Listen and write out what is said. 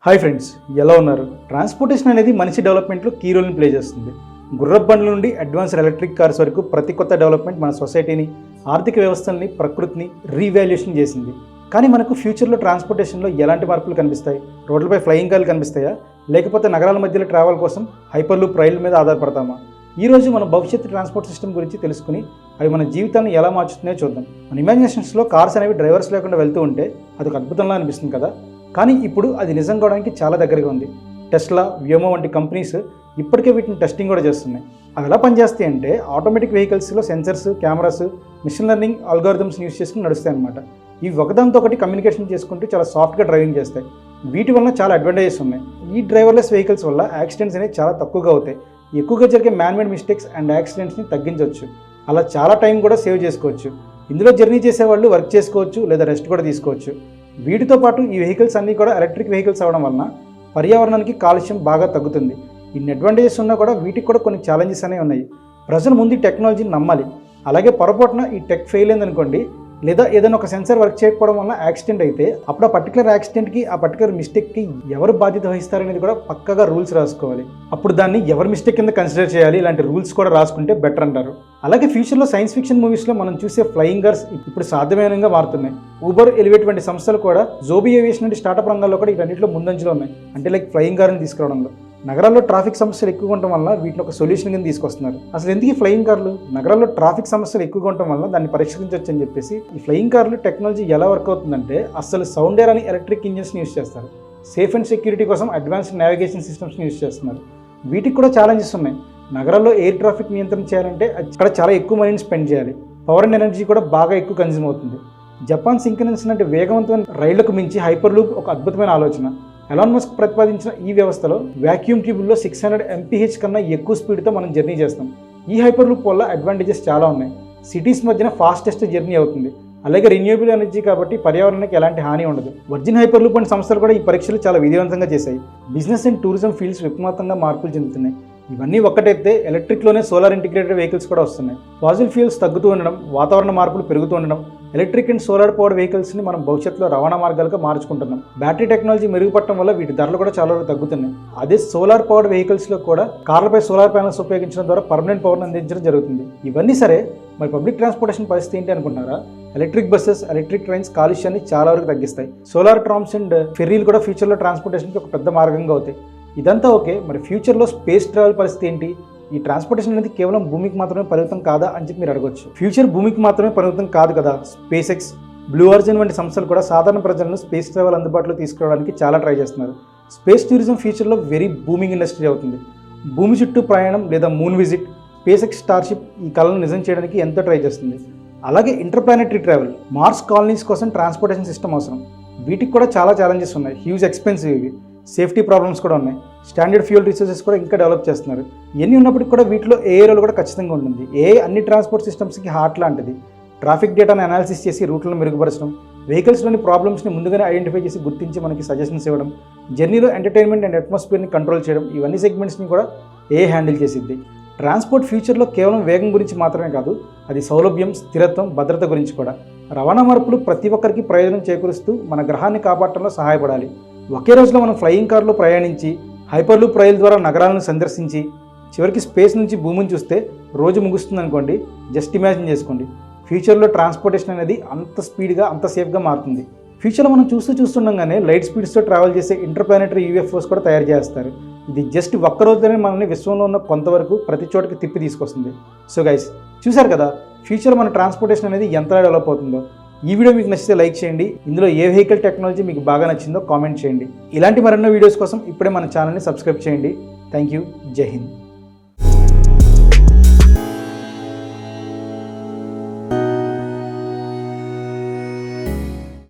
Hi friends, ఎలా ఉన్నారు? Transportation అనేది మనిషి డెవలప్మెంట్లో కీ రోల్ని ప్లే చేస్తుంది. గుర్రపు బండ్ల నుండి అడ్వాన్స్డ్ ఎలక్ట్రిక్ కార్స్ వరకు ప్రతి కొత్త డెవలప్మెంట్ మన సొసైటీని, ఆర్థిక వ్యవస్థల్ని, ప్రకృతిని రీవాల్యుయేషన్ చేసింది. కానీ మనకు ఫ్యూచర్లో ట్రాన్స్పోర్టేషన్లో ఎలాంటి మార్పులు కనిపిస్తాయి? రోడ్లపై ఫ్లయింగ్ కార్లు కనిపిస్తాయా, లేకపోతే నగరాల మధ్యలో ట్రావెల్ కోసం హైపర్లూప్ రైళ్ల మీద ఆధారపడతామా? ఈరోజు మన భవిష్యత్తు ట్రాన్స్పోర్ట్ సిస్టమ్ గురించి తెలుసుకుని అవి మన జీవితాన్ని ఎలా మార్చుతున్నాయో చూద్దాం. మన ఇమాజినేషన్స్లో కార్స్ అనేవి డ్రైవర్స్ లేకుండా వెళ్తూ ఉంటే అదొక అద్భుతంలా అనిపిస్తుంది కదా. కానీ ఇప్పుడు అది నిజం కావడానికి చాలా దగ్గరగా ఉంది. టెస్లా, వ్యోమో వంటి కంపెనీస్ ఇప్పటికే వీటిని టెస్టింగ్ కూడా చేస్తున్నాయి. అవి ఎలా పనిచేస్తాయి అంటే, ఆటోమేటిక్ వెహికల్స్లో sensors, cameras, machine learning algorithms use చేసుకుని నడుస్తాయి అన్నమాట. ఇవి ఒకదాంతో ఒకటి కమ్యూనికేషన్ చేసుకుంటూ చాలా సాఫ్ట్గా డ్రైవింగ్ చేస్తాయి. వీటి వల్ల చాలా అడ్వాంటేజెస్ ఉన్నాయి. ఈ డ్రైవర్లెస్ వెహికల్స్ వల్ల యాక్సిడెంట్స్ అనేవి చాలా తక్కువగా అవుతాయి. ఎక్కువగా జరిగే మ్యాన్మేడ్ మిస్టేక్స్ అండ్ యాక్సిడెంట్స్ని తగ్గించవచ్చు. అలా చాలా టైం కూడా సేవ్ చేసుకోవచ్చు. ఇందులో జర్నీ చేసేవాళ్ళు వర్క్ చేసుకోవచ్చు లేదా రెస్ట్ కూడా తీసుకోవచ్చు. వీటితో పాటు ఈ వెహికల్స్ అన్నీ కూడా ఎలక్ట్రిక్ వెహికల్స్ అవ్వడం వలన పర్యావరణానికి కాలుష్యం బాగా తగ్గుతుంది. ఇన్ని అడ్వాంటేజెస్ ఉన్నా కూడా వీటికి కూడా కొన్ని ఛాలెంజెస్ అనేవి ఉన్నాయి. ప్రజలు ముందు ఈ టెక్నాలజీని నమ్మాలి. అలాగే పొరపాటున ఈ టెక్ ఫెయిల్ అయిందనుకోండి, లేదా ఏదైనా ఒక సెన్సార్ వర్క్ చేయకపోవడం వల్ల యాక్సిడెంట్ అయితే అప్పుడు ఆ పర్టికులర్ యాక్సిడెంట్కి, ఆ పర్టికులర్ మిస్టేక్కి ఎవరు బాధ్యత వహిస్తారనేది కూడా పక్కగా రూల్స్ రాసుకోవాలి. అప్పుడు దాన్ని ఎవరి మిస్టేక్ కింద కన్సిడర్ చేయాలి, ఇలాంటి రూల్స్ కూడా రాసుకుంటే బెటర్ అంటారు. అలాగే ఫ్యూచర్లో సైన్స్ ఫిక్షన్ మూవీస్లో మనం చూసే ఫ్లయింగ్ కార్స్ ఇప్పుడు సాధ్యమైనగా మారుతున్నాయి. ఊబర్, ఎలివేట్ వంటి సంస్థలు కూడా జోబీ ఏవియేషన్ నుండి స్టార్టప్ రంగాల్లో కూడా ఇవన్నింటిలో ముందంజలో ఉన్నాయి. అంటే లైక్ ఫ్లయింగ్ కార్ని తీసుకురావడంలో. నగరాల్లో ట్రాఫిక్ సమస్యలు ఎక్కువగా ఉండటం వల్ల వీటిని ఒక సొల్యూషన్ కింద తీసుకొస్తున్నారు. అసలు ఎందుకు ఈ ఫ్లయింగ్ కార్లు? నగరాల్లో ట్రాఫిక్ సమస్యలు ఎక్కువగా ఉండటం వల్ల దాన్ని పరిష్కరించవచ్చు అని చెప్పేసి ఈ ఫ్లయింగ్ కార్లు టెక్నాలజీ ఎలా వర్క్ అవుతుందంటే, అసలు సౌండ్ ఎయిర్ అని ఎలక్ట్రిక్ ఇంజిన్స్ని యూస్ చేస్తారు. సేఫ్ అండ్ సెక్యూరిటీ కోసం అడ్వాన్స్డ్ నావిగేషన్ సిస్టమ్స్ని యూస్ చేస్తున్నారు. వీటికి కూడా ఛాలెంజెస్ ఉన్నాయి. నగరాల్లో ఎయిర్ ట్రాఫిక్ నియంత్రణ చేయాలంటే అక్కడ చాలా ఎక్కువ మనీని స్పెండ్ చేయాలి. పవర్ అండ్ ఎనర్జీ కూడా బాగా ఎక్కువ కన్జ్యూమ్ అవుతుంది. జపాన్ సింక్రనస్ అంటే వేగవంతమైన రైళ్లకు మించి హైపర్ లూప్ ఒక అద్భుతమైన ఆలోచన. ఎలాన్ మస్క్ ప్రతిపాదించిన ఈ వ్యవస్థలో వాక్యూమ్ ట్యూబుల్లో 600 MPH కన్నా ఎక్కువ స్పీడ్తో మనం జర్నీ చేస్తాం. ఈ హైపర్ లూప్ వల్ల అడ్వాంటేజెస్ చాలా ఉన్నాయి. సిటీస్ మధ్యన ఫాస్టెస్ట్ జర్నీ అవుతుంది. అలాగే రిన్యూవబుల్ ఎనర్జీ కాబట్టి పర్యావరణానికి ఎలాంటి హాని ఉండదు. వర్జిన్ హైపర్ లూప్ వంటి సంస్థలు కూడా ఈ పరీక్షలు చాలా విజయవంతంగా చేశాయి. బిజినెస్ అండ్ టూరిజం ఫీల్డ్స్ విపరీతంగా మార్పులు చెందుతున్నాయి. ఇవన్నీ ఒక్కటైతే ఎలక్ట్రిక్లోనే సోలార్ ఇంటిగ్రేటెడ్ వెహికల్స్ కూడా వస్తున్నాయి. ఫాసిల్ ఫ్యూల్స్ తగ్గుతూ ఉండడం, వాతావరణ మార్పులు పెరుగుతూ ఉండడం, ఎలక్ట్రిక్ అండ్ సోలార్ పవర్ వెహికల్స్ని మనం భవిష్యత్తులో రవాణా మార్గాలుగా మార్చుకుంటున్నాం. బ్యాటరీ టెక్నాలజీ మెరుగుపడటం వల్ల వీటి ధరలు కూడా చాలా తగ్గుతున్నాయి. అదే సోలార్ పవర్ వెహికల్స్లో కూడా కార్లపై సోలార్ ప్యానల్స్ ఉపయోగించడం ద్వారా పర్మనెంట్ పవర్ని అందించడం జరుగుతుంది. ఇవన్నీ సరే, మరి పబ్లిక్ ట్రాన్స్పోర్టేషన్ పరిస్థితి ఏంటి అనుకుంటున్నారా? ఎలక్ట్రిక్ బస్సెస్, ఎలక్ట్రిక్ ట్రైన్స్ కాలుష్యాన్ని చాలా వరకు తగ్గిస్తాయి. సోలార్ ట్రామ్స్ అండ్ ఫెర్రీలు కూడా ఫ్యూచర్లో ట్రాన్స్పోర్టేషన్కి ఒక పెద్ద మార్గంగా అవుతాయి. ఇదంతా ఓకే, మరి ఫ్యూచర్లో స్పేస్ ట్రావెల్ పరిస్థితి ఏంటి? ఈ ట్రాన్స్పోర్టేషన్ అనేది కేవలం భూమికి మాత్రమే పరిమితం కాదా అని చెప్పి మీరు అడగొచ్చు. ఫ్యూచర్ భూమికి మాత్రమే పరిమితం కాదు కదా. స్పేస్ ఎక్స్, బ్లూ ఆరిజిన్ వంటి సంస్థలు కూడా సాధారణ ప్రజలను స్పేస్ ట్రావెల్ అందుబాటులో తీసుకురావడానికి చాలా ట్రై చేస్తున్నారు. స్పేస్ టూరిజం ఫ్యూచర్లో వెరీ బూమింగ్ ఇండస్ట్రీ అవుతుంది. భూమి చుట్టూ ప్రయాణం లేదా moon visit, space X Starship ఈ కళను నిజం చేయడానికి ఎంతో ట్రై చేస్తుంది. అలాగే ఇంటర్ప్లానెటరీ ట్రావెల్, మార్స్ కాలనీస్ కోసం ట్రాన్స్పోర్టేషన్ సిస్టమ్ అవసరం. వీటికి కూడా చాలా ఛాలెంజెస్ ఉన్నాయి. హ్యూజ్ ఎక్స్పెన్సివ్ ఇవి. సేఫ్టీ ప్రాబ్లమ్స్ కూడా ఉన్నాయి. స్టాండర్డ్ ఫ్యూయల్ రిసోర్సెస్ కూడా ఇంకా డెవలప్ చేస్తున్నారు. ఇవన్నీ ఉన్నప్పటికీ కూడా వీటిలో ఏఐ రోల్ కూడా ఖచ్చితంగా ఉంటుంది. ఏఐ అన్ని ట్రాన్స్పోర్ట్ సిస్టమ్స్కి హార్ట్ లాంటిది. ట్రాఫిక్ డేటాను అనాలిసిస్ చేసి రూట్లను మెరుగుపరచడం, వెహికల్స్లోని ప్రాబ్లమ్స్ని ముందుగానే ఐడెంటిఫై చేసి గుర్తించి మనకి సజెషన్స్ ఇవ్వడం, జర్నీలో ఎంటర్టైన్మెంట్ అండ్ అట్మాస్ఫియర్ని కంట్రోల్ చేయడం, ఇవన్నీ సెగ్మెంట్స్ని కూడా ఏఐ హ్యాండిల్ చేసిద్ది. ట్రాన్స్పోర్ట్ ఫ్యూచర్లో కేవలం వేగం గురించి మాత్రమే కాదు, అది సౌలభ్యం, స్థిరత్వం, భద్రత గురించి కూడా. రవాణా మార్పులు ప్రతి ఒక్కరికి ప్రయోజనం చేకూరుస్తూ మన గ్రహాన్ని కాపాడటంలో సహాయపడాలి. ఒకే రోజులో మనం ఫ్లయింగ్ కార్లో ప్రయాణించి, హైపర్లూప్ రైలు ద్వారా నగరాలను సందర్శించి, చివరికి స్పేస్ నుంచి భూమిని చూస్తే రోజు ముగుస్తుంది అనుకోండి. జస్ట్ ఇమాజిన్ చేసుకోండి, ఫ్యూచర్లో ట్రాన్స్పోర్టేషన్ అనేది అంత స్పీడ్గా, అంత సేఫ్గా మారుతుంది. ఫ్యూచర్లో మనం చూస్తుండగానే లైట్ స్పీడ్స్తో ట్రావెల్ చేసే ఇంటర్ప్లానెటరీ UFOs కూడా తయారు చేస్తారు. ఇది జస్ట్ ఒక్క రోజులోనే మనల్ని విశ్వంలో ఉన్న కొంతవరకు ప్రతి చోటకి తిప్పి తీసుకొస్తుంది. సో గైస్, చూసారు కదా ఫ్యూచర్లో మన ట్రాన్స్పోర్టేషన్ అనేది ఎంతలా డెవలప్ అవుతుందో. ఈ వీడియో మీకు నచ్చితే లైక్ చేయండి. ఇందులో ఏ వెహికల్ టెక్నాలజీ మీకు బాగా నచ్చిందో కామెంట్ చేయండి. ఇలాంటి మరెన్నో వీడియోస్ కోసం ఇప్పుడే మన ఛానల్ని సబ్స్క్రైబ్ చేయండి. Thank you. జై హింద్.